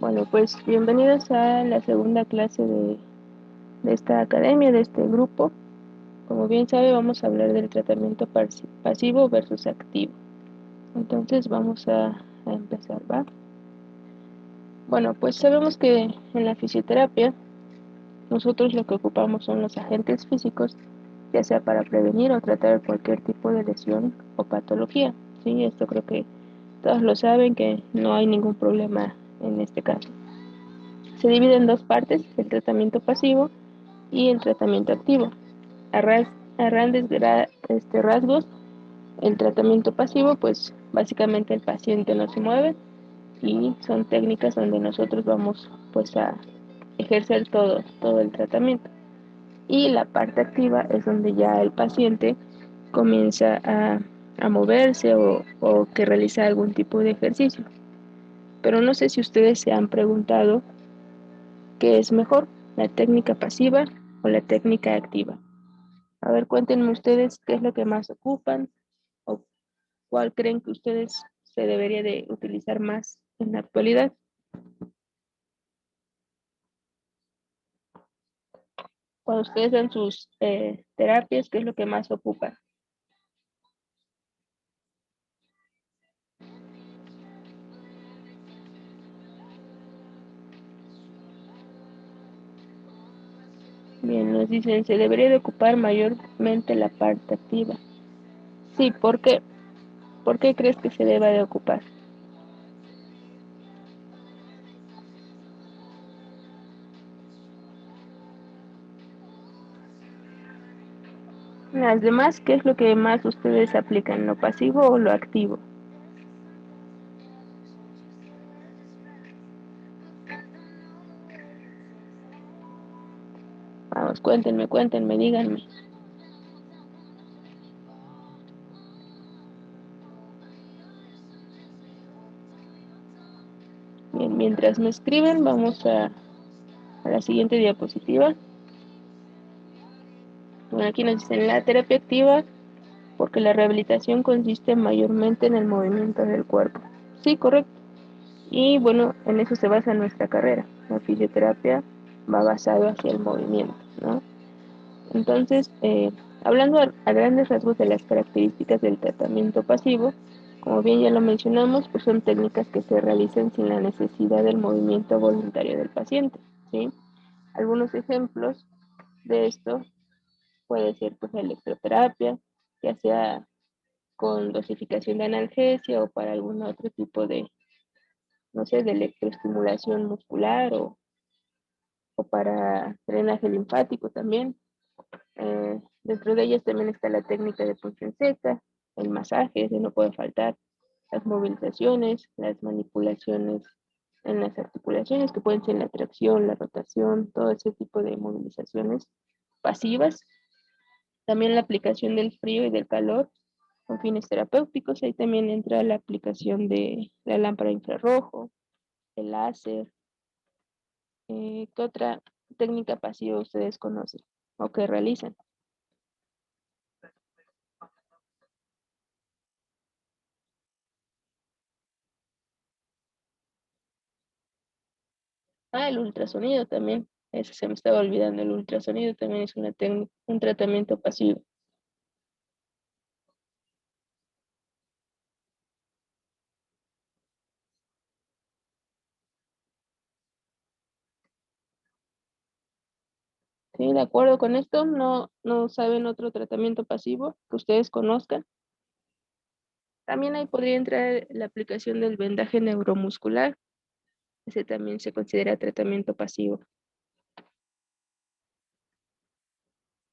Bueno, pues bienvenidos a la segunda clase de esta academia, de este grupo. Como bien sabe, vamos a hablar del tratamiento pasivo versus activo. Entonces vamos a empezar, ¿va? Bueno, pues sabemos que en la fisioterapia nosotros lo que ocupamos son los agentes físicos, ya sea para prevenir o tratar cualquier tipo de lesión o patología. Sí, esto creo que todos lo saben, que no hay ningún problema en este caso. Se divide en dos partes, el tratamiento pasivo y el tratamiento activo. A, a grandes rasgos, el tratamiento pasivo, pues básicamente el paciente no se mueve y son técnicas donde nosotros vamos pues a ejercer todo el tratamiento. Y la parte activa es donde ya el paciente comienza a moverse o que realiza algún tipo de ejercicio. Pero no sé si ustedes se han preguntado qué es mejor, la técnica pasiva o la técnica activa. A ver, cuéntenme ustedes qué es lo que más ocupan o cuál creen que ustedes se debería de utilizar más en la actualidad. Cuando ustedes dan sus terapias, ¿qué es lo que más ocupan? Bien, nos dicen, se debería de ocupar mayormente la parte activa. Sí, ¿por qué? ¿Por qué crees que se deba de ocupar? Las demás, ¿qué es lo que más ustedes aplican, lo pasivo o lo activo? Vamos, cuéntenme, díganme. Bien, mientras me escriben, vamos a la siguiente diapositiva. Bueno, aquí nos dicen la terapia activa porque la rehabilitación consiste mayormente en el movimiento del cuerpo. Sí, correcto. Y bueno, en eso se basa nuestra carrera. La fisioterapia va basado hacia el movimiento, ¿no? Entonces, hablando a grandes rasgos de las características del tratamiento pasivo, como bien ya lo mencionamos, pues son técnicas que se realizan sin la necesidad del movimiento voluntario del paciente, ¿sí? Algunos ejemplos de esto puede ser pues la electroterapia, ya sea con dosificación de analgesia o para algún otro tipo de, no sé, de electroestimulación muscular o para drenaje linfático también. Dentro de ellas también está la técnica de punción seca, el masaje, ese no puede faltar, las movilizaciones, las manipulaciones en las articulaciones, que pueden ser la tracción, la rotación, todo ese tipo de movilizaciones pasivas. También la aplicación del frío y del calor con fines terapéuticos. Ahí también entra la aplicación de la lámpara infrarrojo, el láser. ¿Qué otra técnica pasiva ustedes conocen o que realizan? Ah, el ultrasonido también. Eso se me estaba olvidando. El ultrasonido también es una técnica, un tratamiento pasivo. Sí, de acuerdo con esto, no saben otro tratamiento pasivo que ustedes conozcan. También ahí podría entrar la aplicación del vendaje neuromuscular. Ese también se considera tratamiento pasivo.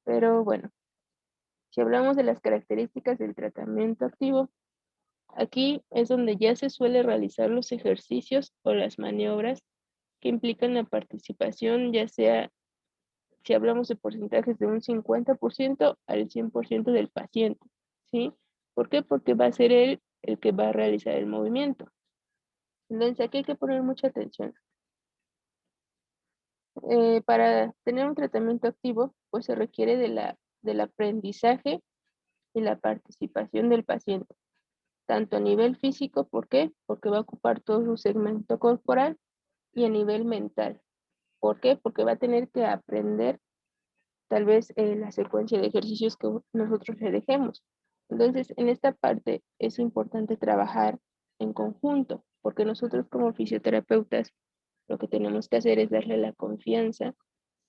Pero bueno, si hablamos de las características del tratamiento activo, aquí es donde ya se suele realizar los ejercicios o las maniobras que implican la participación, ya sea si hablamos de porcentajes de un 50% al 100% del paciente, ¿sí? ¿Por qué? Porque va a ser él el que va a realizar el movimiento. Entonces aquí hay que poner mucha atención. Para tener un tratamiento activo, pues se requiere del aprendizaje y la participación del paciente, tanto a nivel físico, ¿por qué? Porque va a ocupar todo su segmento corporal y a nivel mental. ¿Por qué? Porque va a tener que aprender tal vez la secuencia de ejercicios que nosotros le dejemos. Entonces, en esta parte es importante trabajar en conjunto, porque nosotros como fisioterapeutas lo que tenemos que hacer es darle la confianza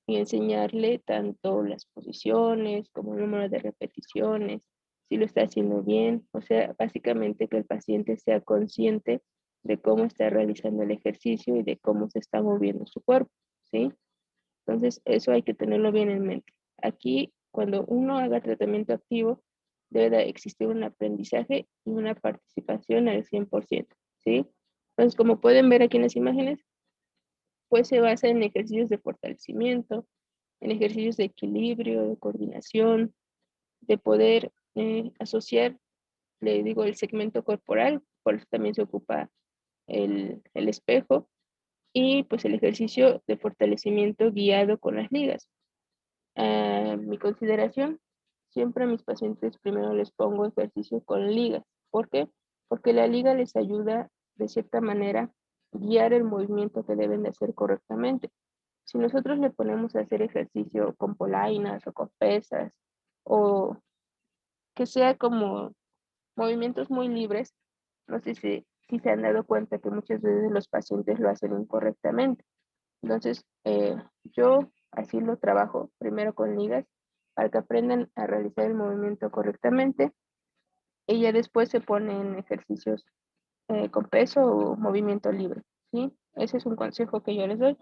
y enseñarle tanto las posiciones como el número de repeticiones, si lo está haciendo bien, o sea, básicamente que el paciente sea consciente de cómo está realizando el ejercicio y de cómo se está moviendo su cuerpo, ¿sí? Entonces, eso hay que tenerlo bien en mente. Aquí, cuando uno haga tratamiento activo, debe de existir un aprendizaje y una participación al 100%, ¿sí? Entonces, como pueden ver aquí en las imágenes, pues se basa en ejercicios de fortalecimiento, en ejercicios de equilibrio, de coordinación, de poder asociar, le digo, el segmento corporal, por eso también se ocupa el espejo, y pues el ejercicio de fortalecimiento guiado con las ligas. Mi consideración, siempre a mis pacientes primero les pongo ejercicio con ligas. ¿Por qué? Porque la liga les ayuda de cierta manera guiar el movimiento que deben de hacer correctamente. Si nosotros le ponemos a hacer ejercicio con polainas o con pesas o que sea como movimientos muy libres, no sé si se han dado cuenta que muchas veces los pacientes lo hacen incorrectamente. Entonces, yo así lo trabajo primero con ligas para que aprendan a realizar el movimiento correctamente y ya después se ponen ejercicios con peso o movimiento libre, ¿sí? Ese es un consejo que yo les doy,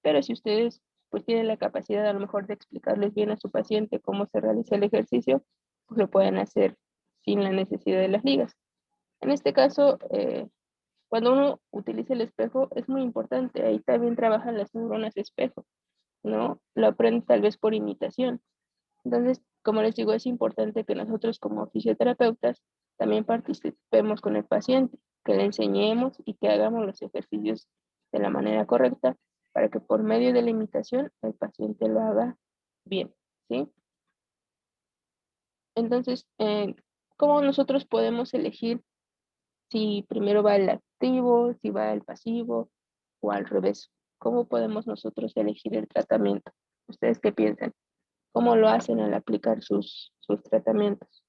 pero si ustedes pues tienen la capacidad a lo mejor de explicarles bien a su paciente cómo se realiza el ejercicio, pues lo pueden hacer sin la necesidad de las ligas. En este caso, cuando uno utiliza el espejo es muy importante, ahí también trabajan las neuronas espejo, ¿no? Lo aprende tal vez por imitación. Entonces, como les digo, es importante que nosotros como fisioterapeutas también participemos con el paciente, que le enseñemos y que hagamos los ejercicios de la manera correcta para que por medio de la imitación el paciente lo haga bien, ¿sí? Entonces, ¿cómo nosotros podemos elegir si primero va el activo, si va el pasivo o al revés? ¿Cómo podemos nosotros elegir el tratamiento? ¿Ustedes qué piensan? ¿Cómo lo hacen al aplicar sus tratamientos?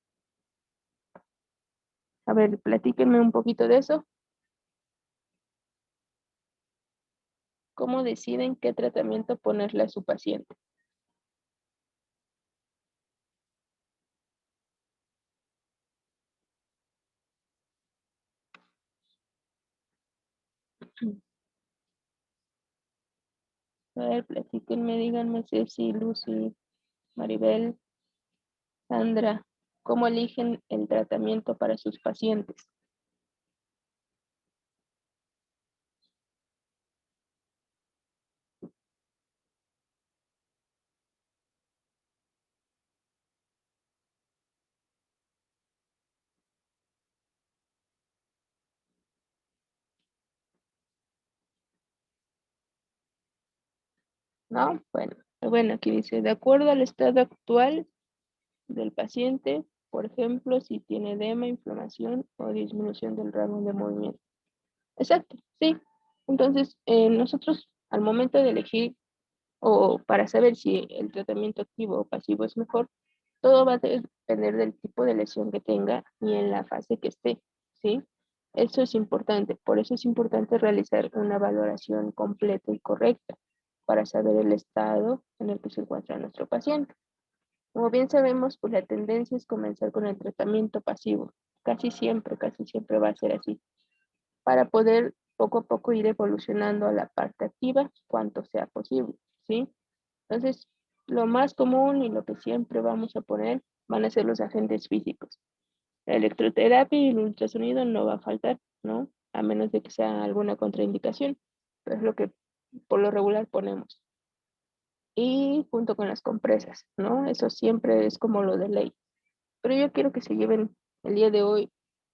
A ver, platíquenme un poquito de eso. ¿Cómo deciden qué tratamiento ponerle a su paciente? A ver, platíquenme, díganme, Ceci, Lucy, Maribel, Sandra, ¿cómo eligen el tratamiento para sus pacientes? ¿No? Bueno, aquí dice, de acuerdo al estado actual del paciente, por ejemplo, si tiene edema, inflamación o disminución del rango de movimiento. Exacto, sí. Entonces, nosotros al momento de elegir o para saber si el tratamiento activo o pasivo es mejor, todo va a depender del tipo de lesión que tenga y en la fase que esté, ¿sí? Eso es importante, por eso es importante realizar una valoración completa y correcta para saber el estado en el que se encuentra nuestro paciente. Como bien sabemos, pues la tendencia es comenzar con el tratamiento pasivo. Casi siempre va a ser así, para poder poco a poco ir evolucionando a la parte activa cuanto sea posible, ¿sí? Entonces, lo más común y lo que siempre vamos a poner van a ser los agentes físicos. La electroterapia y el ultrasonido no va a faltar, ¿no? A menos de que sea alguna contraindicación, pero es lo que por lo regular ponemos. Y junto con las compresas, ¿no? Eso siempre es como lo de ley. Pero yo quiero que se lleven el día de hoy,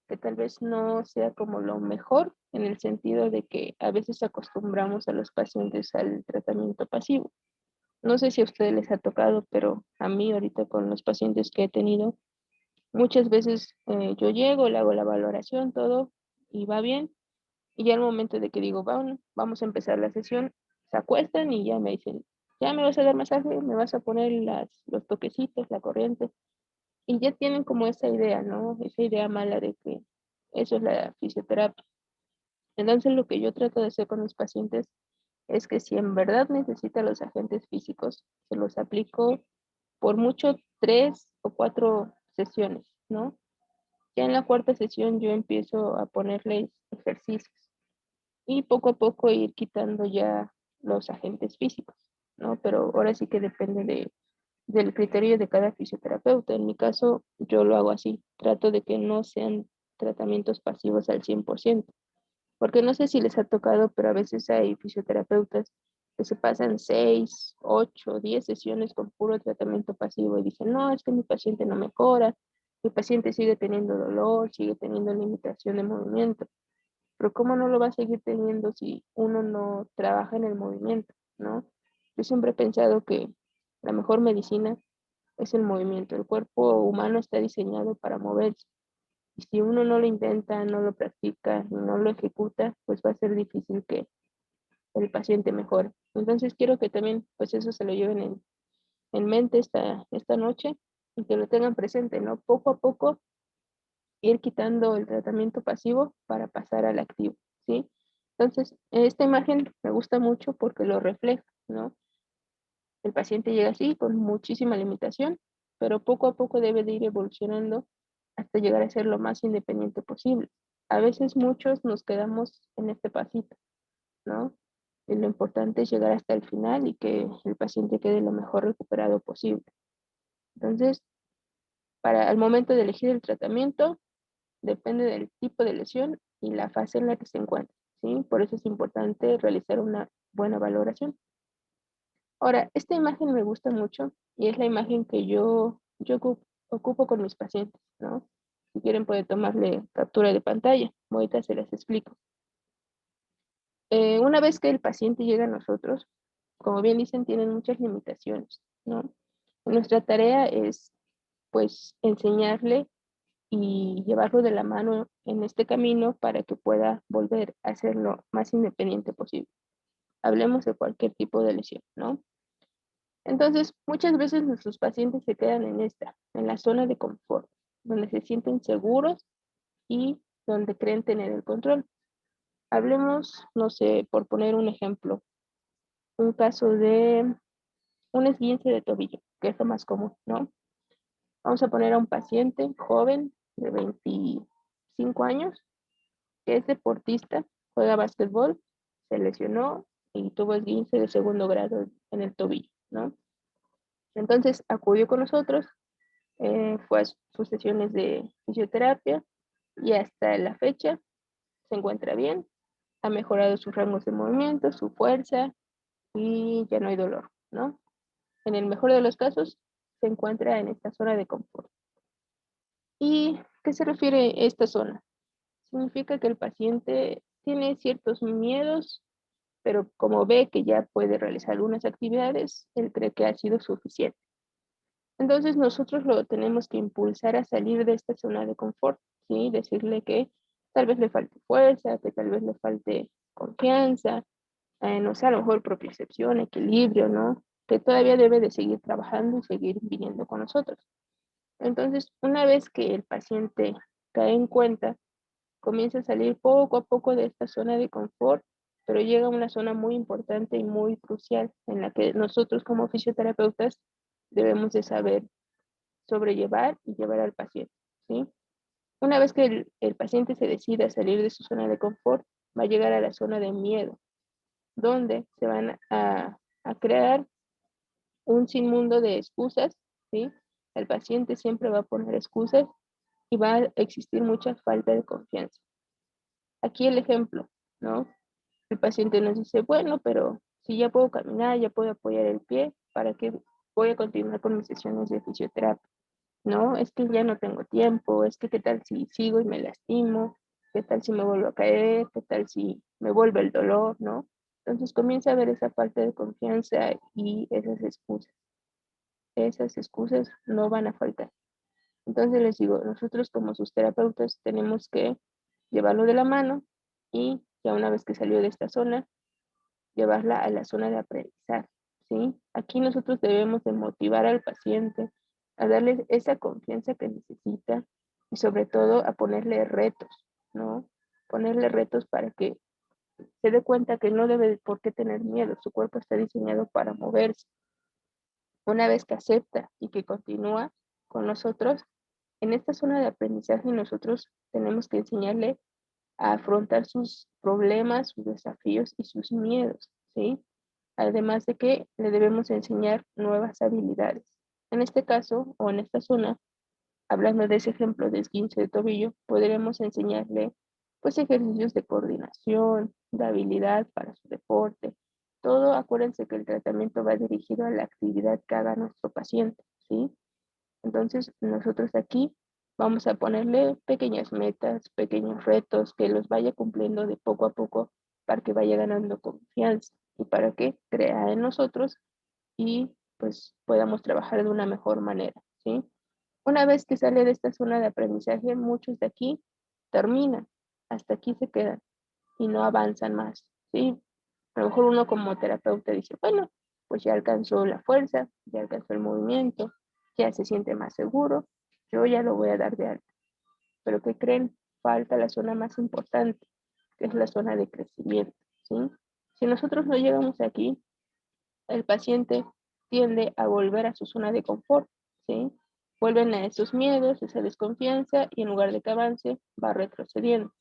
que tal vez no sea como lo mejor, en el sentido de que a veces acostumbramos a los pacientes al tratamiento pasivo. No sé si a ustedes les ha tocado, pero a mí ahorita con los pacientes que he tenido, muchas veces yo llego, le hago la valoración, todo, y va bien, Y ya al momento de que digo, vamos a empezar la sesión, se acuestan y ya me dicen, ya me vas a dar masaje, me vas a poner los toquecitos, la corriente. Y ya tienen como esa idea, ¿no? Esa idea mala de que eso es la fisioterapia. Entonces lo que yo trato de hacer con mis pacientes es que si en verdad necesita los agentes físicos, se los aplico por mucho 3 o 4 sesiones, ¿no? Ya en la cuarta sesión yo empiezo a ponerles ejercicios y poco a poco ir quitando ya los agentes físicos, ¿no? Pero ahora sí que depende del criterio de cada fisioterapeuta. En mi caso, yo lo hago así, trato de que no sean tratamientos pasivos al 100%, porque no sé si les ha tocado, pero a veces hay fisioterapeutas que se pasan 6, 8, 10 sesiones con puro tratamiento pasivo y dicen, no, es que mi paciente no mejora, mi paciente sigue teniendo dolor, sigue teniendo limitación de movimiento. Pero ¿cómo no lo va a seguir teniendo si uno no trabaja en el movimiento, ¿no? Yo siempre he pensado que la mejor medicina es el movimiento. El cuerpo humano está diseñado para moverse. Y si uno no lo intenta, no lo practica y no lo ejecuta, pues va a ser difícil que el paciente mejore. Entonces quiero que también pues eso se lo lleven en mente esta noche y que lo tengan presente, ¿no? Poco a poco ir quitando el tratamiento pasivo para pasar al activo, ¿sí? Entonces, esta imagen me gusta mucho porque lo refleja, ¿no? El paciente llega así con muchísima limitación, pero poco a poco debe de ir evolucionando hasta llegar a ser lo más independiente posible. A veces muchos nos quedamos en este pasito, ¿no? Y lo importante es llegar hasta el final y que el paciente quede lo mejor recuperado posible. Entonces, al momento de elegir el tratamiento, depende del tipo de lesión y la fase en la que se encuentra, ¿sí? Por eso es importante realizar una buena valoración. Ahora, esta imagen me gusta mucho y es la imagen que yo ocupo con mis pacientes, ¿no? Si quieren pueden tomarle captura de pantalla. Ahorita se las explico. Una vez que el paciente llega a nosotros, como bien dicen, tienen muchas limitaciones, ¿no? Nuestra tarea es, pues, enseñarle y llevarlo de la mano en este camino para que pueda volver a ser lo más independiente posible. Hablemos de cualquier tipo de lesión, ¿no? Entonces, muchas veces nuestros pacientes se quedan en la zona de confort, donde se sienten seguros y donde creen tener el control. Hablemos, no sé, por poner un ejemplo, un caso de un esguince de tobillo, que es lo más común, ¿no? Vamos a poner a un paciente joven de 25 años que es deportista, juega básquetbol, se lesionó y tuvo esguince de segundo grado en el tobillo, ¿no? Entonces acudió con nosotros, fue a sus sesiones de fisioterapia y hasta la fecha se encuentra bien, ha mejorado sus rangos de movimiento, su fuerza y ya no hay dolor, ¿no? En el mejor de los casos, se encuentra en esta zona de confort. ¿Y qué se refiere a esta zona? Significa que el paciente tiene ciertos miedos, pero como ve que ya puede realizar algunas actividades, él cree que ha sido suficiente. Entonces nosotros lo tenemos que impulsar a salir de esta zona de confort, ¿sí? Decirle que tal vez le falte fuerza, que tal vez le falte confianza, no sé, a lo mejor propiocepción, equilibrio, ¿no? Que todavía debe de seguir trabajando y seguir viniendo con nosotros. Entonces, una vez que el paciente cae en cuenta, comienza a salir poco a poco de esta zona de confort, pero llega a una zona muy importante y muy crucial en la que nosotros como fisioterapeutas debemos de saber sobrellevar y llevar al paciente, ¿sí? Una vez que el paciente se decida a salir de su zona de confort, va a llegar a la zona de miedo, donde se van a crear un sinmundo de excusas, ¿sí? El paciente siempre va a poner excusas y va a existir mucha falta de confianza. Aquí el ejemplo, ¿no? El paciente nos dice, bueno, pero si ya puedo caminar, ya puedo apoyar el pie, ¿para qué voy a continuar con mis sesiones de fisioterapia? No, es que ya no tengo tiempo, es que qué tal si sigo y me lastimo, qué tal si me vuelvo a caer, qué tal si me vuelve el dolor, ¿no? Entonces comienza a haber esa falta de confianza y esas excusas. Esas excusas no van a faltar. Entonces les digo, nosotros como sus terapeutas tenemos que llevarlo de la mano y ya una vez que salió de esta zona, llevarla a la zona de aprendizaje, ¿sí? Aquí nosotros debemos de motivar al paciente a darle esa confianza que necesita y sobre todo a ponerle retos, ¿no? Ponerle retos para que se dé cuenta que no debe por qué tener miedo, su cuerpo está diseñado para moverse. Una vez que acepta y que continúa con nosotros, en esta zona de aprendizaje nosotros tenemos que enseñarle a afrontar sus problemas, sus desafíos y sus miedos, ¿sí? Además de que le debemos enseñar nuevas habilidades. En este caso, o en esta zona, hablando de ese ejemplo de esguince de tobillo, podremos enseñarle pues ejercicios de coordinación, de habilidad para su deporte. Todo, acuérdense que el tratamiento va dirigido a la actividad que haga nuestro paciente, ¿sí? Entonces, nosotros aquí vamos a ponerle pequeñas metas, pequeños retos que los vaya cumpliendo de poco a poco para que vaya ganando confianza y para que crea en nosotros y pues podamos trabajar de una mejor manera, ¿sí? Una vez que sale de esta zona de aprendizaje, muchos de aquí terminan, hasta aquí se quedan y no avanzan más, ¿sí? A lo mejor uno como terapeuta dice, bueno, pues ya alcanzó la fuerza, ya alcanzó el movimiento, ya se siente más seguro, yo ya lo voy a dar de alta. Pero ¿qué creen? Falta la zona más importante, que es la zona de crecimiento, ¿sí? Si nosotros no llegamos aquí, el paciente tiende a volver a su zona de confort, ¿sí? Vuelven a esos miedos, esa desconfianza y en lugar de que avance, va retrocediendo.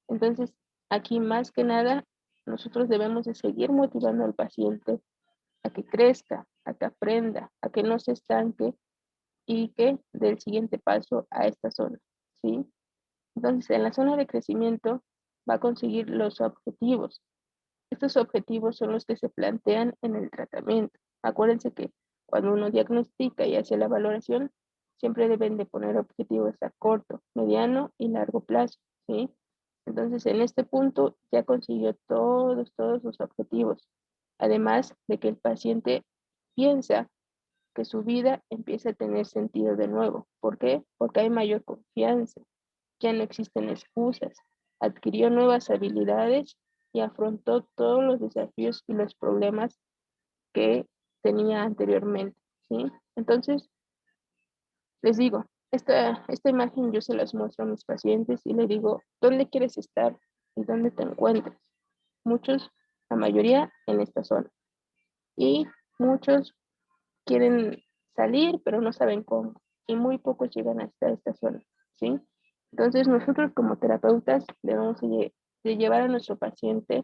Entonces, aquí más que nada, nosotros debemos de seguir motivando al paciente a que crezca, a que aprenda, a que no se estanque y que dé el siguiente paso a esta zona, ¿sí? Entonces, en la zona de crecimiento va a conseguir los objetivos. Estos objetivos son los que se plantean en el tratamiento. Acuérdense que cuando uno diagnostica y hace la valoración, siempre deben de poner objetivos a corto, mediano y largo plazo, ¿sí? Entonces, en este punto ya consiguió todos sus objetivos. Además de que el paciente piensa que su vida empieza a tener sentido de nuevo. ¿Por qué? Porque hay mayor confianza, ya no existen excusas, adquirió nuevas habilidades y afrontó todos los desafíos y los problemas que tenía anteriormente, ¿sí? Entonces, les digo, esta imagen yo se las muestro a mis pacientes y les digo, ¿dónde quieres estar y dónde te encuentras? Muchos, la mayoría en esta zona. Y muchos quieren salir, pero no saben cómo. Y muy pocos llegan hasta esta zona, ¿sí? Entonces nosotros como terapeutas debemos de llevar a nuestro paciente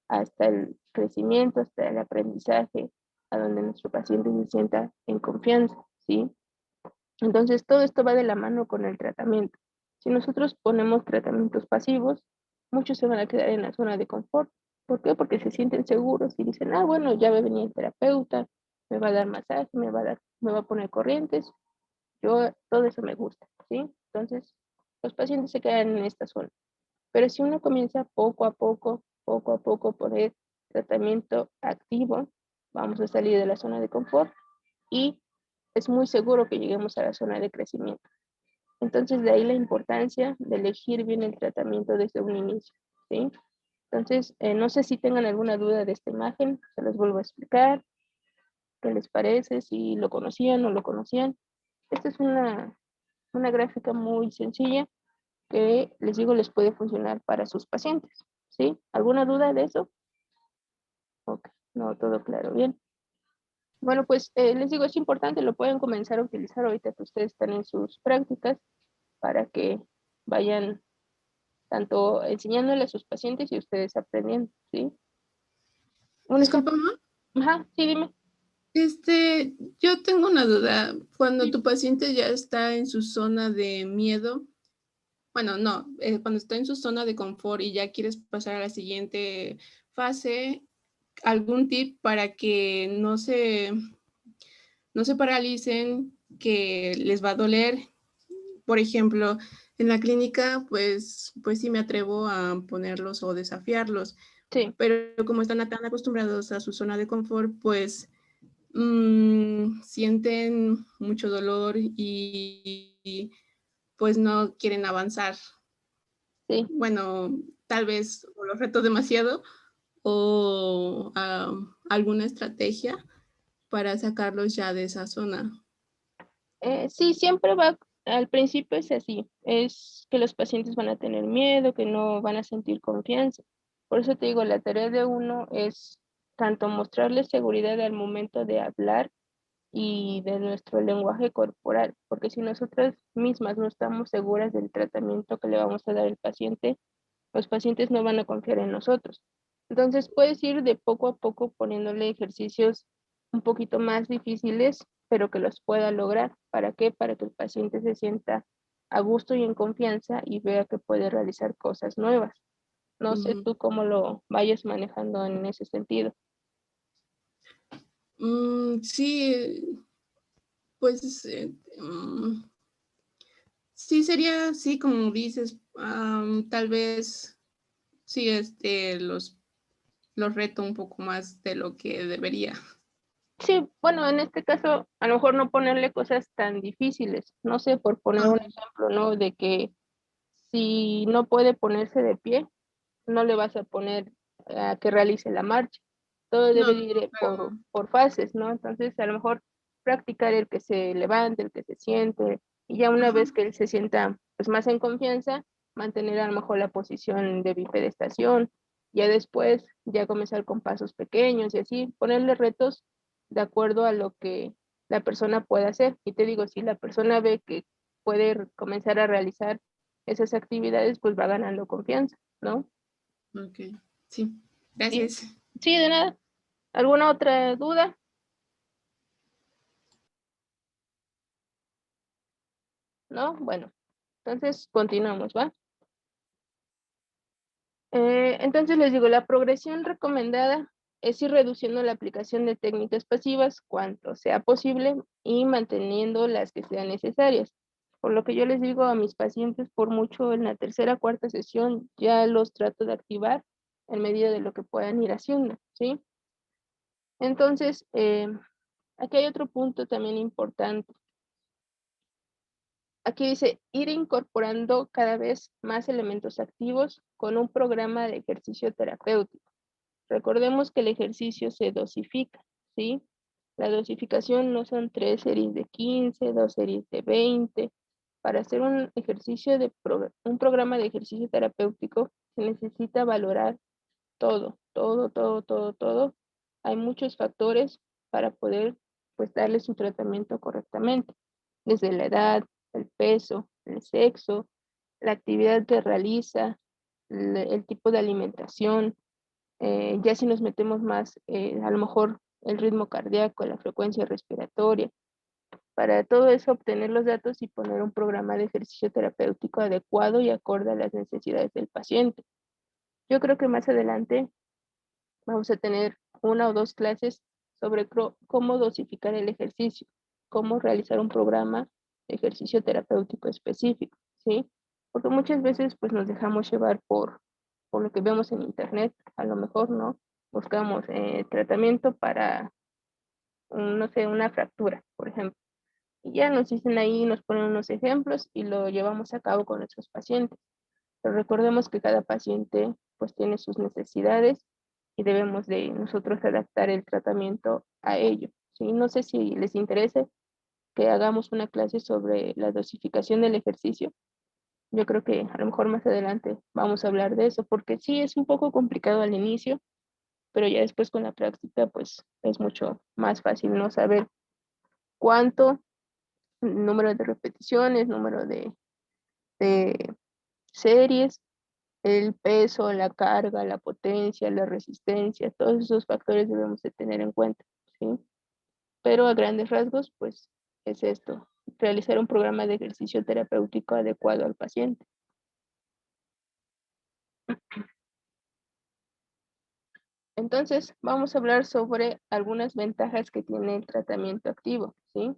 hasta el crecimiento, hasta el aprendizaje, a donde nuestro paciente se sienta en confianza, ¿sí? Entonces todo esto va de la mano con el tratamiento. Si nosotros ponemos tratamientos pasivos, muchos se van a quedar en la zona de confort. ¿Por qué? Porque se sienten seguros y dicen, ah, bueno, ya va a venir el terapeuta, me va a dar masaje, me va a poner corrientes, yo, todo eso me gusta, ¿sí? Entonces, los pacientes se quedan en esta zona. Pero si uno comienza poco a poco, poner tratamiento activo, vamos a salir de la zona de confort y es muy seguro que lleguemos a la zona de crecimiento. Entonces, de ahí la importancia de elegir bien el tratamiento desde un inicio, ¿sí? Entonces, no sé si tengan alguna duda de esta imagen, se los vuelvo a explicar, qué les parece, si lo conocían o no lo conocían. Esta es una gráfica muy sencilla que les digo les puede funcionar para sus pacientes, ¿sí? ¿Alguna duda de eso? Ok, no, todo claro, bien. Bueno, pues les digo, es importante, lo pueden comenzar a utilizar ahorita que ustedes están en sus prácticas para que vayan tanto enseñándole a sus pacientes y ustedes aprendiendo, ¿sí? Un Disculpa, ejemplo, mamá. ajá, sí, dime. Yo tengo una duda. Cuando tu paciente ya está en su zona de miedo, bueno, no, cuando está en su zona de confort y ya quieres pasar a la siguiente fase, ¿algún tip para que no se paralicen, que les va a doler? Por ejemplo, en la clínica, pues sí me atrevo a ponerlos o desafiarlos, Sí, pero como están tan acostumbrados a su zona de confort, pues sienten mucho dolor y pues no quieren avanzar. sí. Bueno, tal vez o los reto demasiado o alguna estrategia para sacarlos ya de esa zona. Sí, siempre va, al principio es así, es que los pacientes van a tener miedo, que no van a sentir confianza. Por eso te digo, la tarea de uno es tanto mostrarles seguridad al momento de hablar y de nuestro lenguaje corporal, porque si nosotras mismas no estamos seguras del tratamiento que le vamos a dar al paciente, los pacientes no van a confiar en nosotros. Entonces puedes ir de poco a poco poniéndole ejercicios un poquito más difíciles, pero que los pueda lograr. ¿Para qué? Para que el paciente se sienta a gusto y en confianza y vea que puede realizar cosas nuevas. No sé Ujú. tú cómo lo vayas manejando en ese sentido. Sí, pues sí sería así como dices, tal vez sí, los reto un poco más de lo que debería. Sí, bueno, en este caso, a lo mejor no ponerle cosas tan difíciles. No sé, por poner un Ajá, ejemplo, ¿no? De que si no puede ponerse de pie, no le vas a poner a que realice la marcha. Todo no, debe no, de ir claro. por fases, ¿no? Entonces, a lo mejor practicar el que se levante, el que se siente, y ya una Ajá, vez que él se sienta pues más en confianza, mantener a lo mejor la posición de bipedestación, ya después ya comenzar con pasos pequeños y así, ponerle retos de acuerdo a lo que la persona pueda hacer. Y te digo, si la persona ve que puede comenzar a realizar esas actividades, pues va ganando confianza, ¿no? ok, sí, Sí, gracias. sí, de nada. ¿Alguna otra duda? ¿No? Bueno, entonces continuamos, ¿va? Entonces les digo, la progresión recomendada es ir reduciendo la aplicación de técnicas pasivas cuanto sea posible y manteniendo las que sean necesarias. Por lo que yo les digo a mis pacientes, por mucho en la tercera, cuarta sesión, ya los trato de activar en medida de lo que puedan ir haciendo, ¿sí? Entonces, aquí hay otro punto también importante. Aquí dice ir incorporando cada vez más elementos activos con un programa de ejercicio terapéutico. Recordemos que el ejercicio se dosifica, ¿sí? La dosificación no son 3 series de 15, 2 series de 20. Para hacer un ejercicio un programa de ejercicio terapéutico se necesita valorar todo, todo, todo, todo, todo. Hay muchos factores para poder pues darle su tratamiento correctamente, desde la edad, el peso, el sexo, la actividad que realiza, el tipo de alimentación, ya si nos metemos más, a lo mejor el ritmo cardíaco, la frecuencia respiratoria. Para todo eso, obtener los datos y poner un programa de ejercicio terapéutico adecuado y acorde a las necesidades del paciente. Yo creo que más adelante vamos a tener una o dos clases sobre cómo dosificar el ejercicio, cómo realizar un programa de ejercicio terapéutico específico, ¿sí? Porque muchas veces pues nos dejamos llevar por lo que vemos en internet, a lo mejor, ¿no? Buscamos tratamiento para, no sé, una fractura, por ejemplo. Y ya nos dicen ahí, nos ponen unos ejemplos y lo llevamos a cabo con nuestros pacientes. Pero recordemos que cada paciente pues tiene sus necesidades y debemos de nosotros adaptar el tratamiento a ello. ¿Sí? No sé si les interesa que hagamos una clase sobre la dosificación del ejercicio. Yo creo que a lo mejor más adelante vamos a hablar de eso, porque sí es un poco complicado al inicio, pero ya después con la práctica pues es mucho más fácil no saber cuánto, número de repeticiones, número de series, el peso, la carga, la potencia, la resistencia, todos esos factores debemos de tener en cuenta, ¿sí? Pero a grandes rasgos, pues es esto, realizar un programa de ejercicio terapéutico adecuado al paciente. Entonces, vamos a hablar sobre algunas ventajas que tiene el tratamiento activo, ¿sí?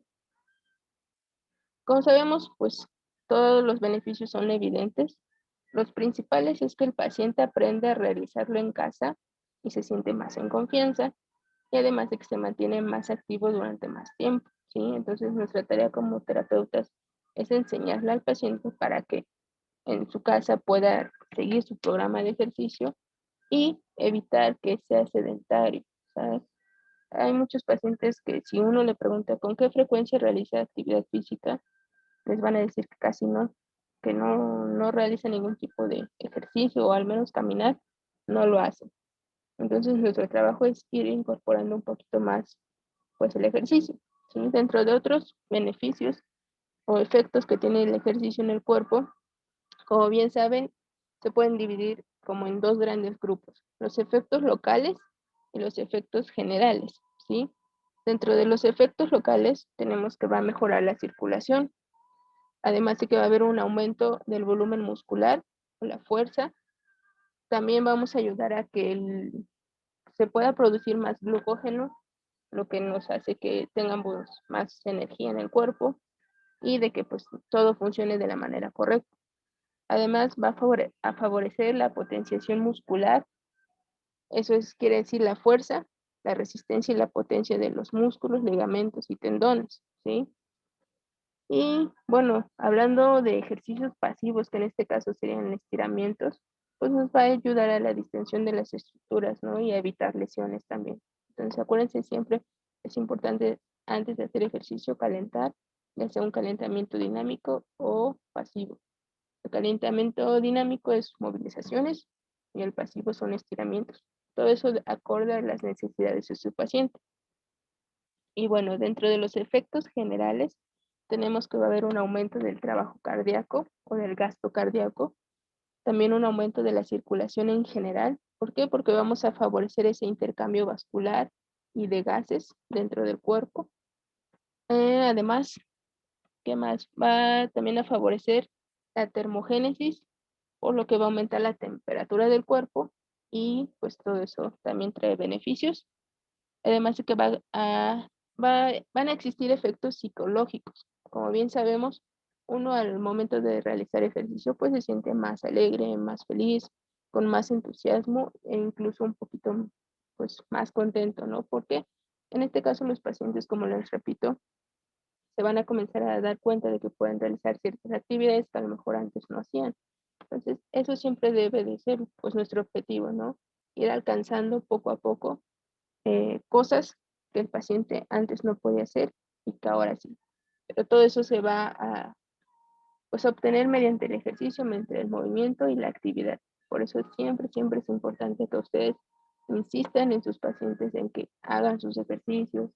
Como sabemos, pues todos los beneficios son evidentes. Los principales es que el paciente aprende a realizarlo en casa y se siente más en confianza y además de que se mantiene más activo durante más tiempo, ¿sí? Entonces nuestra tarea como terapeutas es enseñarle al paciente para qué. en su casa pueda seguir su programa de ejercicio y evitar que sea sedentario, ¿sabes? Hay muchos pacientes que si uno le pregunta con qué frecuencia realiza actividad física, les van a decir que casi no, que no realiza ningún tipo de ejercicio o al menos caminar, no lo hacen. Entonces nuestro trabajo es ir incorporando un poquito más pues el ejercicio, ¿sí? Dentro de otros beneficios o efectos que tiene el ejercicio en el cuerpo, como bien saben, se pueden dividir como en dos grandes grupos, los efectos locales y los efectos generales, ¿sí? Dentro de los efectos locales tenemos que va a mejorar la circulación, además de que va a haber un aumento del volumen muscular o la fuerza. También vamos a ayudar a que se pueda producir más glucógeno, lo que nos hace que tengamos más energía en el cuerpo y de que pues todo funcione de la manera correcta. Además va a favorecer la potenciación muscular, eso quiere decir la fuerza, la resistencia y la potencia de los músculos, ligamentos y tendones, ¿sí? Y bueno, hablando de ejercicios pasivos, que en este caso serían estiramientos, pues nos va a ayudar a la distensión de las estructuras, ¿no? Y a evitar lesiones también. Entonces, acuérdense siempre, es importante antes de hacer ejercicio calentar, ya sea un calentamiento dinámico o pasivo. El calentamiento dinámico es movilizaciones y el pasivo son estiramientos. Todo eso acorde a las necesidades de su paciente. Y bueno, dentro de los efectos generales, tenemos que va a haber un aumento del trabajo cardíaco o del gasto cardíaco, también un aumento de la circulación en general. ¿Por qué? Porque vamos a favorecer ese intercambio vascular y de gases dentro del cuerpo. Además, ¿qué más? Va también a favorecer la termogénesis, por lo que va a aumentar la temperatura del cuerpo y pues todo eso también trae beneficios. Además de que van a existir efectos psicológicos. Como bien sabemos, uno al momento de realizar ejercicio pues se siente más alegre, más feliz, con más entusiasmo e incluso un poquito pues más contento, ¿no? Porque en este caso los pacientes, como les repito, se van a comenzar a dar cuenta de que pueden realizar ciertas actividades que a lo mejor antes no hacían. Entonces, eso siempre debe de ser pues nuestro objetivo, ¿no? Ir alcanzando poco a poco cosas que el paciente antes no podía hacer y que ahora sí. Pero todo eso se va a pues, obtener mediante el ejercicio, mediante el movimiento y la actividad. Por eso siempre, siempre es importante que ustedes insistan en sus pacientes en que hagan sus ejercicios,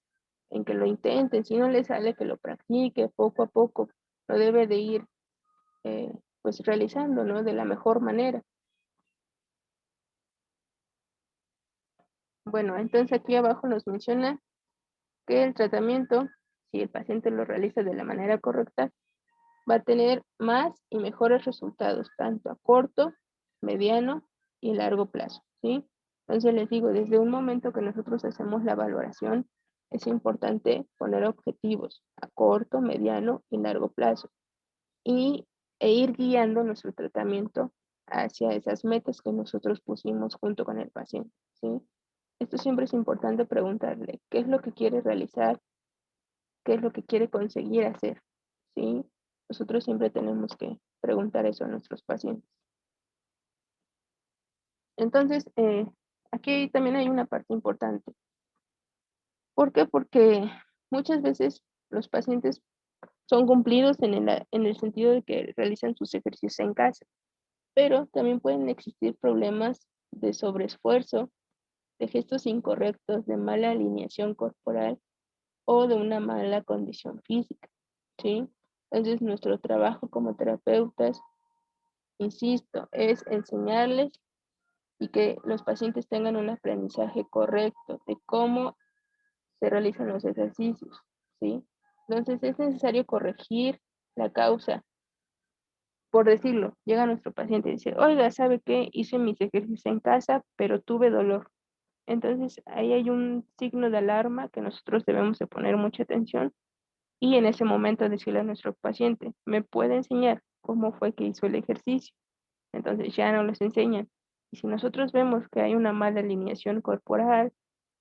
en que lo intenten. Si no les sale, que lo practique poco a poco. Lo debe de ir pues realizando, ¿no? De la mejor manera. Bueno, entonces aquí abajo nos menciona que el tratamiento, si el paciente lo realiza de la manera correcta, va a tener más y mejores resultados, tanto a corto, mediano y largo plazo, ¿sí? Entonces les digo, desde un momento que nosotros hacemos la valoración, es importante poner objetivos a corto, mediano y largo plazo y, ir guiando nuestro tratamiento hacia esas metas que nosotros pusimos junto con el paciente, ¿sí? Esto siempre es importante preguntarle qué es lo que quiere realizar, qué es lo que quiere conseguir hacer, ¿sí? Nosotros siempre tenemos que preguntar eso a nuestros pacientes. Entonces, aquí también hay una parte importante. ¿Por qué? Porque muchas veces los pacientes son cumplidos en el sentido de que realizan sus ejercicios en casa, pero también pueden existir problemas de sobreesfuerzo, de gestos incorrectos, de mala alineación corporal o de una mala condición física, ¿sí? Entonces, nuestro trabajo como terapeutas, insisto, es enseñarles y que los pacientes tengan un aprendizaje correcto de cómo se realizan los ejercicios, ¿sí? Entonces, es necesario corregir la causa. Por decirlo, llega nuestro paciente y dice, oiga, ¿sabe qué? Hice mis ejercicios en casa, pero tuve dolor. Entonces, ahí hay un signo de alarma que nosotros debemos de poner mucha atención y en ese momento decirle a nuestro paciente, ¿me puede enseñar cómo fue que hizo el ejercicio? Entonces ya no los enseñan. Y si nosotros vemos que hay una mala alineación corporal,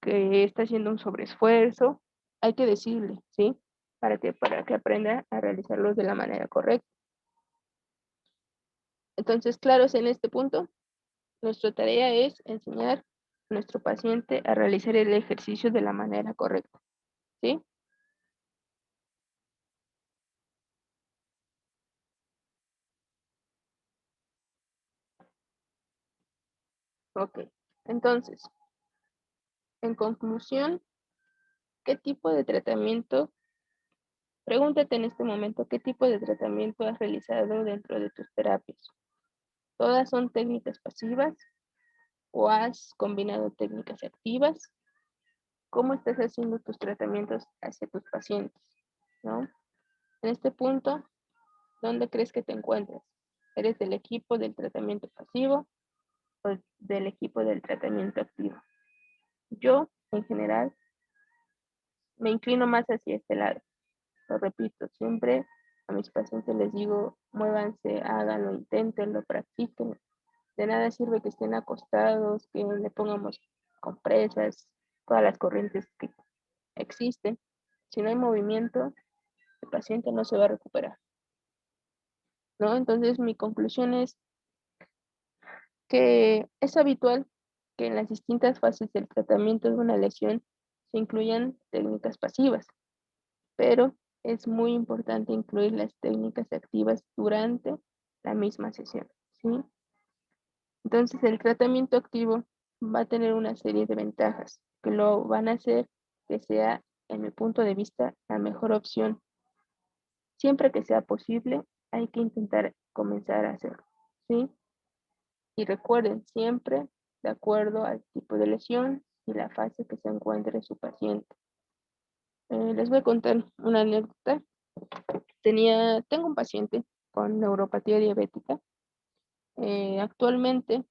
que está haciendo un sobreesfuerzo, hay que decirle, ¿sí? Para que aprenda a realizarlos de la manera correcta. Entonces, claros en este punto, nuestra tarea es enseñar a nuestro paciente a realizar el ejercicio de la manera correcta, ¿sí? Ok. Entonces, en conclusión, ¿qué tipo de tratamiento? Pregúntate en este momento, ¿qué tipo de tratamiento has realizado dentro de tus terapias? ¿Todas son técnicas pasivas o has combinado técnicas activas? ¿Cómo estás haciendo tus tratamientos hacia tus pacientes? ¿No? En este punto, ¿dónde crees que te encuentras? ¿Eres del equipo del tratamiento pasivo o del equipo del tratamiento activo? Yo, en general, me inclino más hacia este lado. Lo repito, siempre a mis pacientes les digo, muévanse, háganlo, inténtenlo, practiquen. De nada sirve que estén acostados, que le pongamos compresas, todas las corrientes que existen. Si no hay movimiento, el paciente no se va a recuperar, ¿no? Entonces, mi conclusión es que es habitual que en las distintas fases del tratamiento de una lesión se incluyan técnicas pasivas, pero es muy importante incluir las técnicas activas durante la misma sesión, ¿sí? Entonces, el tratamiento activo va a tener una serie de ventajas que lo van a hacer que sea, en mi punto de vista, la mejor opción. Siempre que sea posible, hay que intentar comenzar a hacerlo, ¿sí? Y recuerden, siempre de acuerdo al tipo de lesión y la fase que se encuentre su paciente. Les voy a contar una anécdota. Tengo un paciente con neuropatía diabética. Actualmente,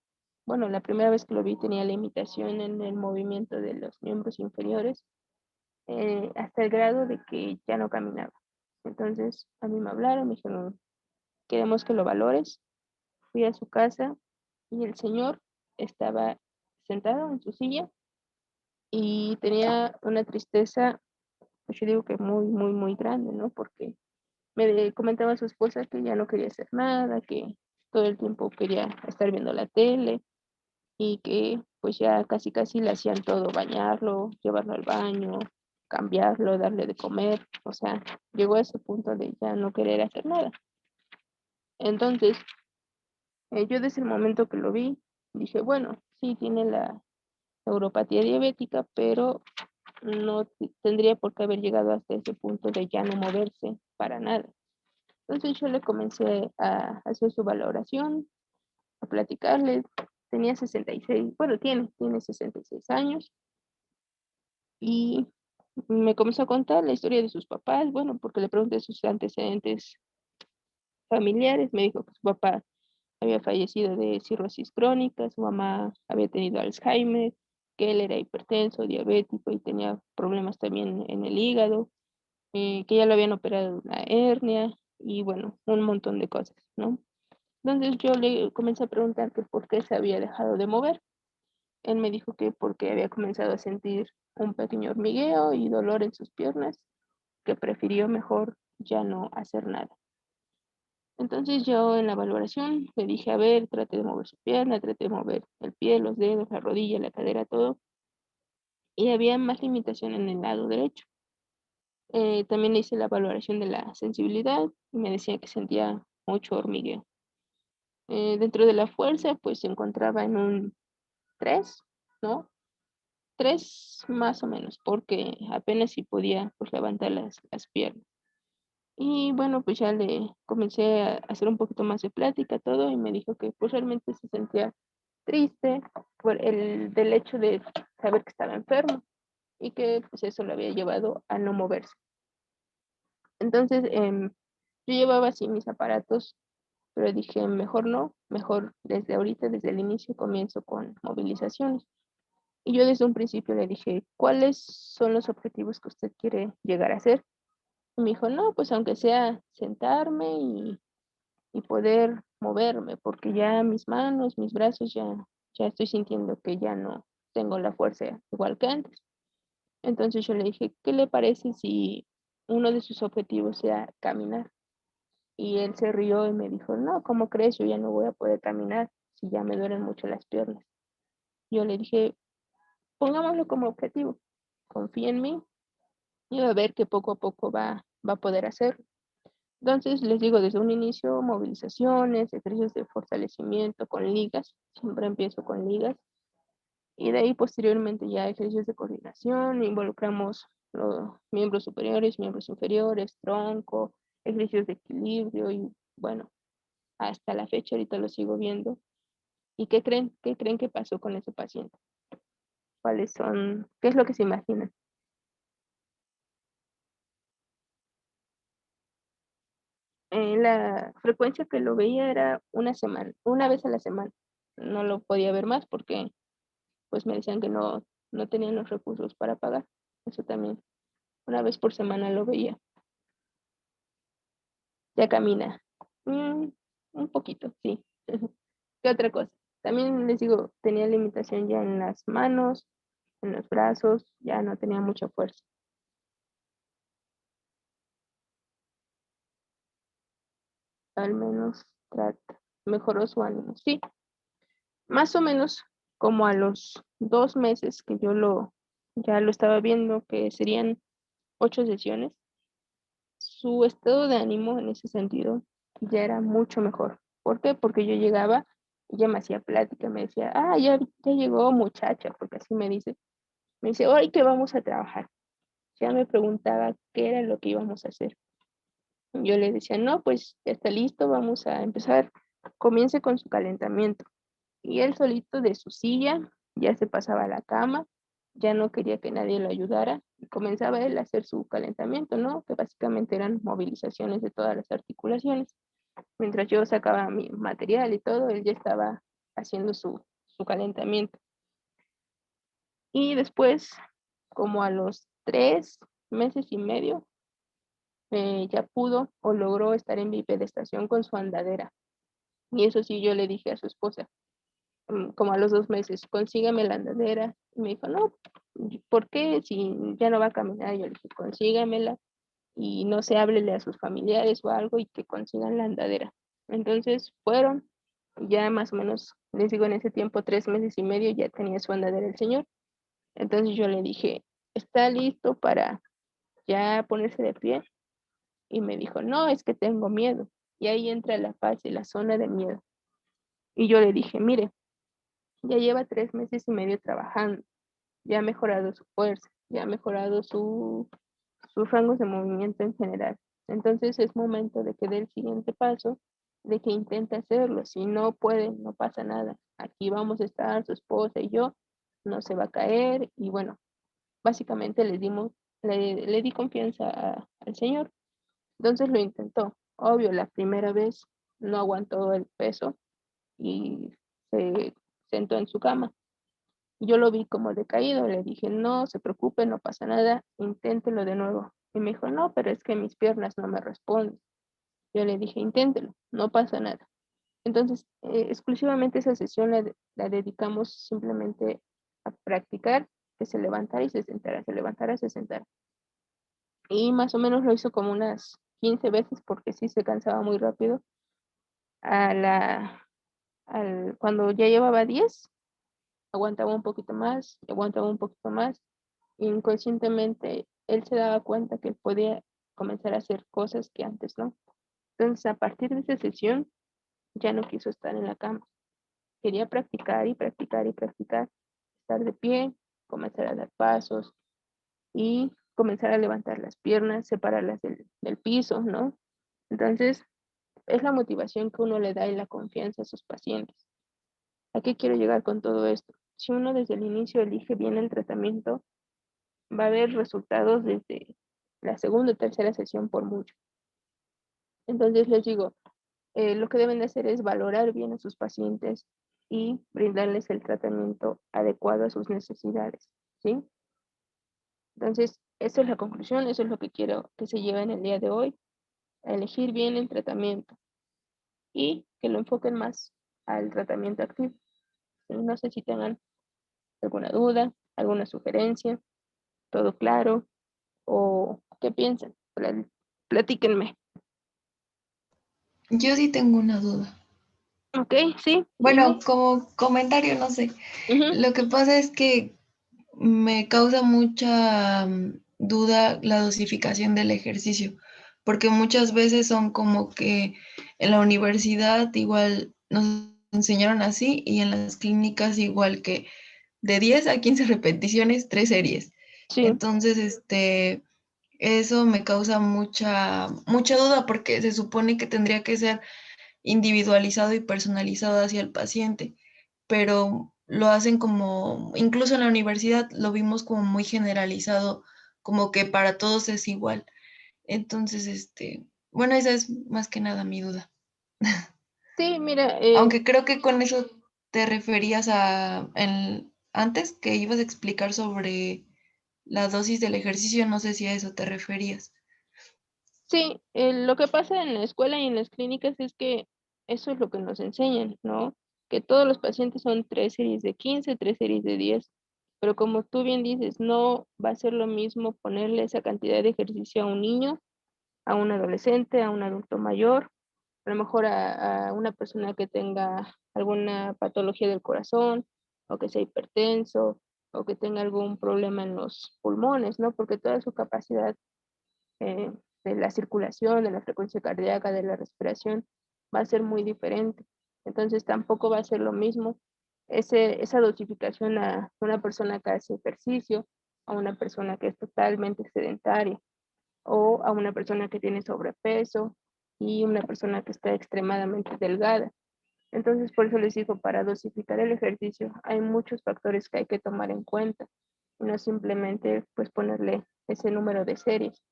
bueno, la primera vez que lo vi tenía limitación en el movimiento de los miembros inferiores, hasta el grado de que ya no caminaba. Entonces, a mí me hablaron, me dijeron, queremos que lo valores. Fui a su casa y el señor estaba sentado en su silla y tenía una tristeza, pues yo digo que muy, muy, muy grande, ¿no? Porque me comentaba su esposa que ya no quería hacer nada, que todo el tiempo quería estar viendo la tele y que pues ya casi casi le hacían todo, bañarlo, llevarlo al baño, cambiarlo, darle de comer, o sea, llegó a ese punto de ya no querer hacer nada. Entonces, yo desde el momento que lo vi, dije, bueno, sí tiene la neuropatía diabética, pero no tendría por qué haber llegado hasta ese punto de ya no moverse para nada. Entonces yo le comencé a hacer su valoración, a platicarle. Tenía 66, bueno, tiene 66 años y me comenzó a contar la historia de sus papás, bueno, porque le pregunté sus antecedentes familiares, me dijo que su papá había fallecido de cirrosis crónica, su mamá había tenido Alzheimer, que él era hipertenso, diabético y tenía problemas también en el hígado, que ya lo habían operado de una hernia y bueno, un montón de cosas, ¿no? Entonces yo le comencé a preguntar que por qué se había dejado de mover. Él me dijo que porque había comenzado a sentir un pequeño hormigueo y dolor en sus piernas, que prefirió mejor ya no hacer nada. Entonces yo en la valoración le dije, a ver, trate de mover su pierna, trate de mover el pie, los dedos, la rodilla, la cadera, todo. Y había más limitación en el lado derecho. También le hice la valoración de la sensibilidad y me decía que sentía mucho hormigueo. Dentro de la fuerza, pues se encontraba en un 3, ¿no? 3 más o menos, porque apenas si podía pues levantar las piernas. Y bueno, pues ya le comencé a hacer un poquito más de plática, todo, y me dijo que pues realmente se sentía triste por del hecho de saber que estaba enfermo y que pues eso lo había llevado a no moverse. Entonces, yo llevaba así mis aparatos, pero dije, mejor no, mejor desde ahorita, desde el inicio, comienzo con movilizaciones. Y yo desde un principio le dije, ¿cuáles son los objetivos que usted quiere llegar a hacer? Y me dijo, no, pues aunque sea sentarme y poder moverme, porque ya mis manos, mis brazos, ya estoy sintiendo que ya no tengo la fuerza igual que antes. Entonces yo le dije, ¿qué le parece si uno de sus objetivos sea caminar? Y él se rió y me dijo, no, ¿cómo crees? Yo ya no voy a poder caminar si ya me duelen mucho las piernas. Yo le dije, pongámoslo como objetivo, confía en mí y va a ver que poco a poco va a poder hacerlo. Entonces, les digo, desde un inicio, movilizaciones, ejercicios de fortalecimiento con ligas, siempre empiezo con ligas, y de ahí posteriormente ya ejercicios de coordinación, involucramos los miembros superiores, miembros inferiores, tronco, ejercicios de equilibrio, y bueno, hasta la fecha ahorita lo sigo viendo. ¿Y qué creen? ¿Qué creen que pasó con ese paciente? ¿Cuáles son? ¿Qué es lo que se imaginan? La frecuencia que lo veía era una semana, una vez a la semana. No lo podía ver más porque pues me decían que no tenían los recursos para pagar. Eso también, una vez por semana lo veía. Ya camina. Mm, un poquito, sí. ¿Qué otra cosa? También les digo, tenía limitación ya en las manos, en los brazos, ya no tenía mucha fuerza. Al menos mejoró su ánimo. Sí, más o menos como a los 2 meses que ya lo estaba viendo, que serían 8 sesiones, su estado de ánimo en ese sentido ya era mucho mejor. ¿Por qué? Porque yo llegaba y ella me hacía plática, me decía, ya llegó muchacha, porque así me dice. Me dice, hoy que vamos a trabajar. Ya me preguntaba qué era lo que íbamos a hacer. Yo le decía, no, pues ya está listo, vamos a empezar. Comience con su calentamiento. Y él solito de su silla ya se pasaba a la cama, ya no quería que nadie lo ayudara y comenzaba él a hacer su calentamiento, ¿no? Que básicamente eran movilizaciones de todas las articulaciones. Mientras yo sacaba mi material y todo, él ya estaba haciendo su calentamiento. Y después, como a los 3 meses y medio, ya pudo o logró estar en bipedestación con su andadera. Y eso sí, yo le dije a su esposa, como a los 2 meses, consígame la andadera. Y me dijo, no, ¿por qué? Si ya no va a caminar, yo le dije, consígamela y no se háblele a sus familiares o algo y que consigan la andadera. Entonces fueron, ya más o menos, les digo, en ese tiempo, 3 meses y medio, ya tenía su andadera el señor. Entonces yo le dije, ¿está listo para ya ponerse de pie? Y me dijo, no, es que tengo miedo. Y ahí entra la fase, la zona de miedo. Y yo le dije, mire, ya lleva 3 meses y medio trabajando, ya ha mejorado su fuerza, ya ha mejorado sus rangos de movimiento en general. Entonces es momento de que dé el siguiente paso, de que intente hacerlo. Si no puede, no pasa nada. Aquí vamos a estar, su esposa y yo, no se va a caer. Y bueno, básicamente le di confianza al señor. Entonces lo intentó. Obvio, la primera vez no aguantó el peso y se sentó en su cama. Yo lo vi como decaído, le dije, no se preocupe, no pasa nada, inténtelo de nuevo. Y me dijo, no, pero es que mis piernas no me responden. Yo le dije, inténtelo, no pasa nada. Entonces, exclusivamente esa sesión la dedicamos simplemente a practicar que se levantara y se sentara, se levantara y se sentara. Y más o menos lo hizo como unas 15 veces porque sí se cansaba muy rápido. A cuando ya llevaba 10, aguantaba un poquito más, aguantaba un poquito más. Inconscientemente él se daba cuenta que él podía comenzar a hacer cosas que antes no. Entonces, a partir de esa sesión, ya no quiso estar en la cama. Quería practicar y practicar y practicar, estar de pie, comenzar a dar pasos y comenzar a levantar las piernas, separarlas del piso, ¿no? Entonces, es la motivación que uno le da y la confianza a sus pacientes. ¿A qué quiero llegar con todo esto? Si uno desde el inicio elige bien el tratamiento, va a haber resultados desde la segunda o tercera sesión por mucho. Entonces les digo, lo que deben de hacer es valorar bien a sus pacientes y brindarles el tratamiento adecuado a sus necesidades, ¿sí? Entonces, esa es la conclusión, eso es lo que quiero que se lleven el día de hoy, a elegir bien el tratamiento y que lo enfoquen más al tratamiento activo. No sé si tengan alguna duda, alguna sugerencia, todo claro o qué piensan. Platíquenme. Yo sí tengo una duda. Ok, sí, Bueno, dime. como comentario, no sé. Ujú, Lo que pasa es que me causa mucha duda la dosificación del ejercicio, porque muchas veces son como que en la universidad igual nos enseñaron así y en las clínicas igual que de 10 a 15 repeticiones, 3 series. sí, Entonces, eso me causa mucha duda porque se supone que tendría que ser individualizado y personalizado hacia el paciente, pero lo hacen como, incluso en la universidad lo vimos como muy generalizado, como que para todos es igual. Entonces, bueno, esa es más que nada mi duda. sí, mira, Aunque creo que con eso te referías antes que ibas a explicar sobre la dosis del ejercicio, no sé si a eso te referías. sí, lo que pasa en la escuela y en las clínicas es que eso es lo que nos enseñan, ¿no? Que todos los pacientes son 3 series de 15, 3 series de 10, pero como tú bien dices, no va a ser lo mismo ponerle esa cantidad de ejercicio a un niño, a un adolescente, a un adulto mayor, a lo mejor a una persona que tenga alguna patología del corazón, o que sea hipertenso, o que tenga algún problema en los pulmones, ¿no? Porque toda su capacidad eh, de la circulación, de la frecuencia cardíaca, de la respiración, va a ser muy diferente. Entonces tampoco va a ser lo mismo esa dosificación a una persona que hace ejercicio, a una persona que es totalmente sedentaria, o a una persona que tiene sobrepeso y una persona que está extremadamente delgada. Entonces, por eso les digo, para dosificar el ejercicio hay muchos factores que hay que tomar en cuenta, y no simplemente pues ponerle ese número de series.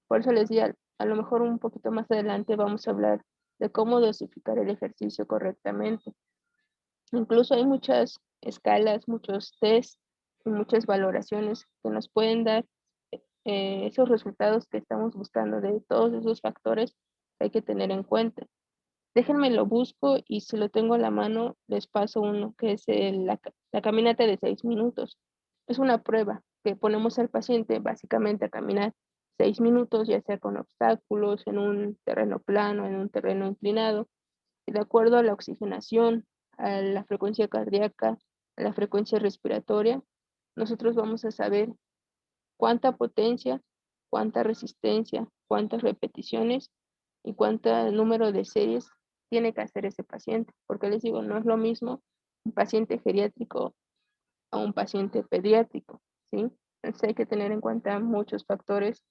Por eso les digo, a lo mejor un poquito más adelante vamos a hablar de cómo dosificar el ejercicio correctamente. Incluso hay muchas escalas, muchos test y muchas valoraciones que nos pueden dar esos resultados que estamos buscando de todos esos factores que hay que tener en cuenta. Déjenme lo busco y si lo tengo a la mano, les paso uno que es la caminata de 6 minutos. Es una prueba que ponemos al paciente básicamente a caminar 6 minutos, ya sea con obstáculos, en un terreno plano, en un terreno inclinado, y de acuerdo a la oxigenación, a la frecuencia cardíaca, a la frecuencia respiratoria, nosotros vamos a saber cuánta potencia, cuánta resistencia, cuántas repeticiones y cuánto número de series tiene que hacer ese paciente. Porque les digo, no es lo mismo un paciente geriátrico a un paciente pediátrico, ¿sí? Entonces hay que tener en cuenta muchos factores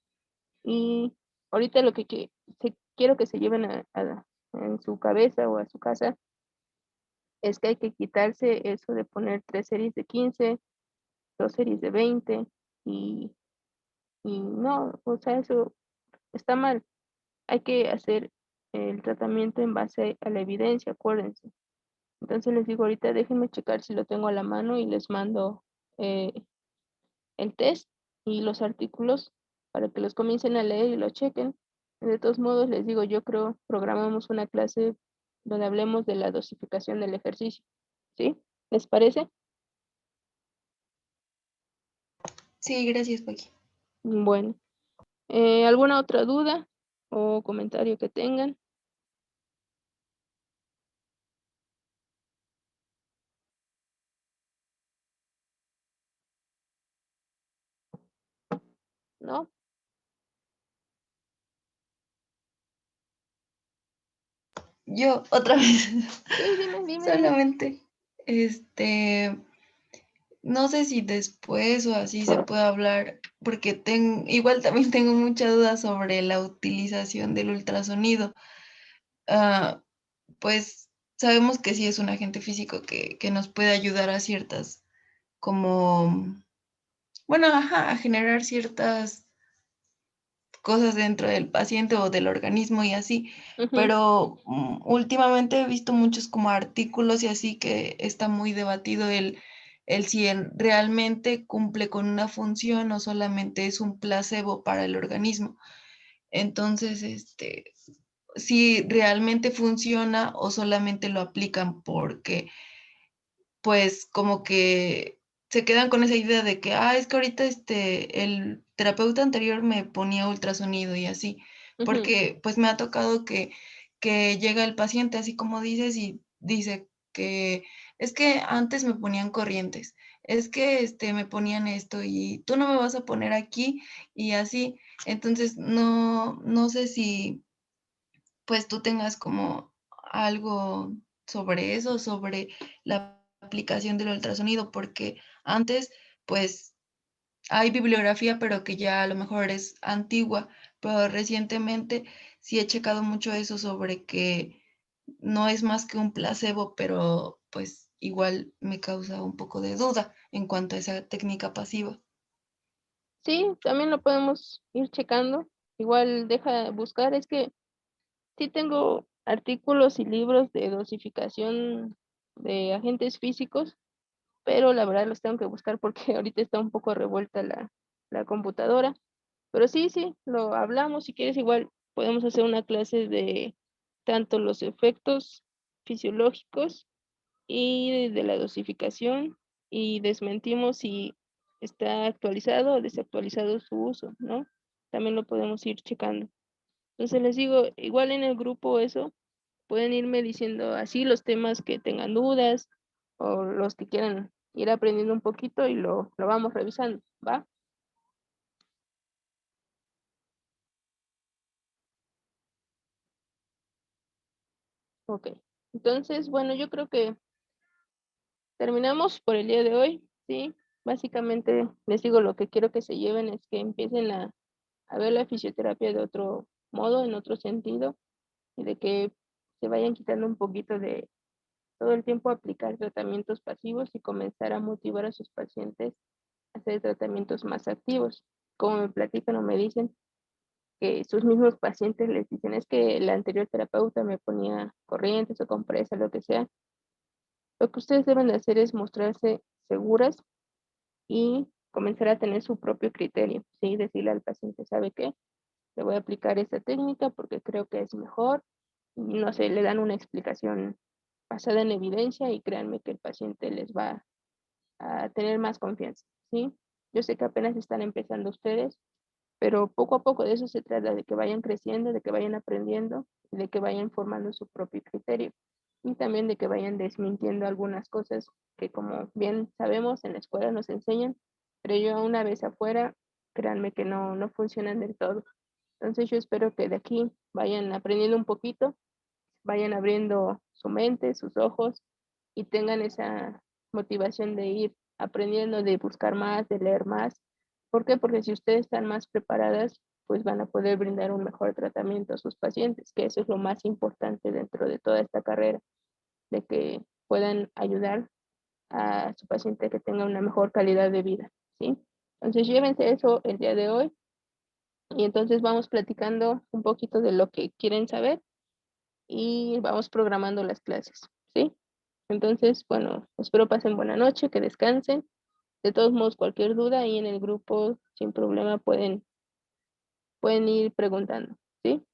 y ahorita lo quiero que se lleven en su cabeza o a su casa es que hay que quitarse eso de poner 3 series de 15, 2 series de 20 y, y no, o sea, eso está mal. Hay que hacer el tratamiento en base a la evidencia, acuérdense. Entonces les digo ahorita, déjenme checar si lo tengo a la mano y les mando eh, el test y los artículos para que los comiencen a leer y lo chequen. De todos modos, les digo, yo creo, programamos una clase donde hablemos de la dosificación del ejercicio. ¿Sí? ¿Les parece? Sí, gracias, Paqui. Bueno, ¿alguna otra duda o comentario que tengan? ¿No? Yo, otra vez, Sí, dime, dime, dime. solamente, no sé si después o así se puede hablar, porque igual también tengo mucha duda sobre la utilización del ultrasonido. Ah, pues sabemos que sí es un agente físico que nos puede ayudar a ciertas, como, bueno, ajá, a generar ciertas cosas dentro del paciente o del organismo y así, Ujú, pero últimamente he visto muchos como artículos y así que está muy debatido el si realmente cumple con una función o solamente es un placebo para el organismo. Entonces, si realmente funciona o solamente lo aplican porque pues como que se quedan con esa idea de que, es que ahorita el terapeuta anterior me ponía ultrasonido y así, ujú. porque pues me ha tocado que que llega el paciente, así como dices, y dice que es que antes me ponían corrientes, es que me ponían esto y tú no me vas a poner aquí y así. Entonces, no sé si pues tú tengas como algo sobre eso, sobre la aplicación del ultrasonido, porque antes pues hay bibliografía, pero que ya a lo mejor es antigua, pero recientemente sí he checado mucho eso sobre que no es más que un placebo, pero pues igual me causa un poco de duda en cuanto a esa técnica pasiva. Sí, también lo podemos ir checando. Igual deja buscar, es que sí tengo artículos y libros de dosificación de agentes físicos, pero la verdad los tengo que buscar porque ahorita está un poco revuelta la computadora. Pero sí, sí, lo hablamos. Si quieres, igual podemos hacer una clase de tanto los efectos fisiológicos y de la dosificación y desmentimos si está actualizado o desactualizado su uso, ¿no? También lo podemos ir checando. Entonces les digo, igual en el grupo eso, pueden irme diciendo así los temas que tengan dudas o los que quieran ir aprendiendo un poquito y lo vamos revisando, ¿va? Ok. Entonces, bueno, yo creo que terminamos por el día de hoy, ¿sí? Básicamente les digo lo que quiero que se lleven es que empiecen a ver la fisioterapia de otro modo, en otro sentido, y de que se vayan quitando un poquito de todo el tiempo aplicar tratamientos pasivos y comenzar a motivar a sus pacientes a hacer tratamientos más activos. Como me platican o me dicen que sus mismos pacientes les dicen, es que el anterior terapeuta me ponía corrientes o compresas, lo que sea. Lo que ustedes deben de hacer es mostrarse seguras y comenzar a tener su propio criterio, ¿sí? Decirle al paciente, ¿sabe qué? Le voy a aplicar esta técnica porque creo que es mejor. Y no sé, le dan una explicación basada en evidencia y créanme que el paciente les va a tener más confianza, ¿sí? Yo sé que apenas están empezando ustedes, pero poco a poco de eso se trata, de que vayan creciendo, de que vayan aprendiendo, de que vayan formando su propio criterio y también de que vayan desmintiendo algunas cosas que como bien sabemos en la escuela nos enseñan, pero yo una vez afuera, créanme que no funcionan del todo. Entonces yo espero que de aquí vayan aprendiendo un poquito, vayan abriendo su mente, sus ojos y tengan esa motivación de ir aprendiendo, de buscar más, de leer más. ¿Por qué? Porque si ustedes están más preparadas, pues van a poder brindar un mejor tratamiento a sus pacientes, que eso es lo más importante dentro de toda esta carrera, de que puedan ayudar a su paciente a que tenga una mejor calidad de vida, ¿sí? Entonces llévense eso el día de hoy y entonces vamos platicando un poquito de lo que quieren saber y vamos programando las clases, ¿sí? Entonces, bueno, espero pasen buena noche, que descansen. De todos modos, cualquier duda ahí en el grupo, sin problema, pueden ir preguntando, ¿sí?